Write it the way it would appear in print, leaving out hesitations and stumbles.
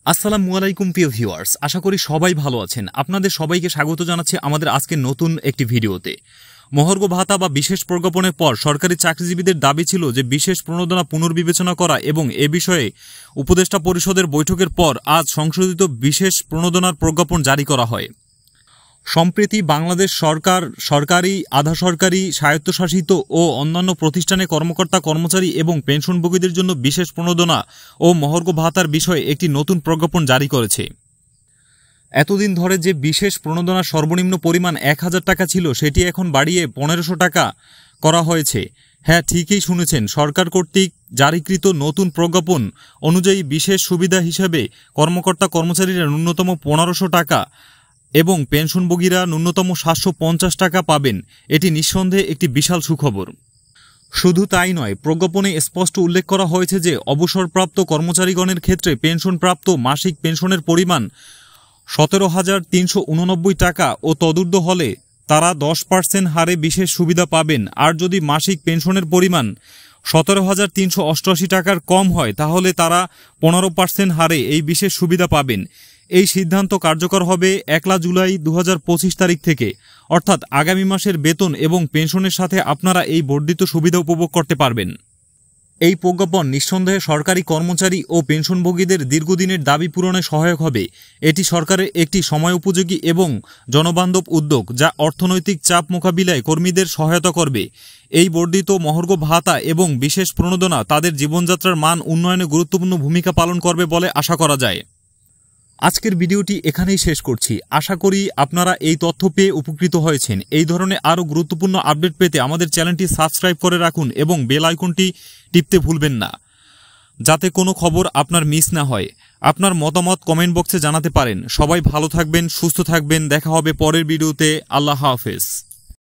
আসসালামু আলাইকুম প্রিয় ভিউয়ার্স, আশা করি সবাই ভালো আছেন। আপনাদের সবাইকে স্বাগত জানাচ্ছি আমাদের আজকের নতুন একটি ভিডিওতে। মহার্ঘ ভাতা বা বিশেষ প্রজ্ঞাপনের পর সরকারি চাকরিজীবীদের দাবি ছিল যে বিশেষ প্রণোদনা পুনর্বিবেচনা করা এবং এ বিষয়ে উপদেষ্টা পরিষদের বৈঠকের পর আজ সংশোধিত বিশেষ প্রণোদনার প্রজ্ঞাপন জারি করা হয়। সম্প্রতি বাংলাদেশ সরকার সরকারি, আধা সরকারি, স্বায়ত্তশাসিত ও অন্যান্য প্রতিষ্ঠানে কর্মকর্তা কর্মচারী এবং পেনশনভোগীদের জন্য বিশেষ প্রণোদনা ও মহার্ঘ ভাতার বিষয়ে একটি নতুন প্রজ্ঞাপন জারি করেছে। এতদিন ধরে যে বিশেষ প্রণোদনার সর্বনিম্ন পরিমাণ ১,০০০ টাকা ছিল, সেটি এখন বাড়িয়ে ১৫০০ টাকা করা হয়েছে। হ্যাঁ, ঠিকই শুনেছেন, সরকার কর্তৃক জারিকৃত নতুন প্রজ্ঞাপন অনুযায়ী বিশেষ সুবিধা হিসেবে কর্মকর্তা কর্মচারীরা ন্যূনতম ১৫০০ টাকা এবং পেনশনভোগীরা ন্যূনতম ৭৫০ টাকা পাবেন। এটি নিঃসন্দেহে একটি বিশাল সুখবর। শুধু তাই নয়, প্রজ্ঞাপনে স্পষ্ট উল্লেখ করা হয়েছে যে অবসরপ্রাপ্ত কর্মচারীগণের ক্ষেত্রে পেনশনপ্রাপ্ত মাসিক পেনশনের পরিমাণ ১৭,৩৮৯ টাকা ও তদূর্ধ্ব হলে তারা ১০% হারে বিশেষ সুবিধা পাবেন। আর যদি মাসিক পেনশনের পরিমাণ ১৭,৩৮৮ টাকার কম হয় তাহলে তারা ১৫% হারে এই বিশেষ সুবিধা পাবেন। এই সিদ্ধান্ত কার্যকর হবে ১ জুলাই ২০২৫ তারিখ থেকে, অর্থাৎ আগামী মাসের বেতন এবং পেনশনের সাথে আপনারা এই বর্ধিত সুবিধা উপভোগ করতে পারবেন। এই প্রজ্ঞাপন নিঃসন্দেহে সরকারি কর্মচারী ও পেনশনভোগীদের দীর্ঘদিনের দাবি পূরণে সহায়ক হবে। এটি সরকারের একটি সময়োপযোগী এবং জনবান্ধব উদ্যোগ, যা অর্থনৈতিক চাপ মোকাবিলায় কর্মীদের সহায়তা করবে। এই বর্ধিত মহার্ঘ ভাতা এবং বিশেষ প্রণোদনা তাদের জীবনযাত্রার মান উন্নয়নে গুরুত্বপূর্ণ ভূমিকা পালন করবে বলে আশা করা যায়। আজকের ভিডিওটি এখানেই শেষ করছি। আশা করি আপনারা এই তথ্য পেয়ে উপকৃত হয়েছেন। এই ধরনের আরও গুরুত্বপূর্ণ আপডেট পেতে আমাদের চ্যানেলটি সাবস্ক্রাইব করে রাখুন এবং বেল আইকনটি টিপতে ভুলবেন না, যাতে কোনো খবর আপনার মিস না হয়। আপনার মতামত কমেন্ট বক্সে জানাতে পারেন। সবাই ভালো থাকবেন, সুস্থ থাকবেন। দেখা হবে পরের ভিডিওতে। আল্লাহ হাফেজ।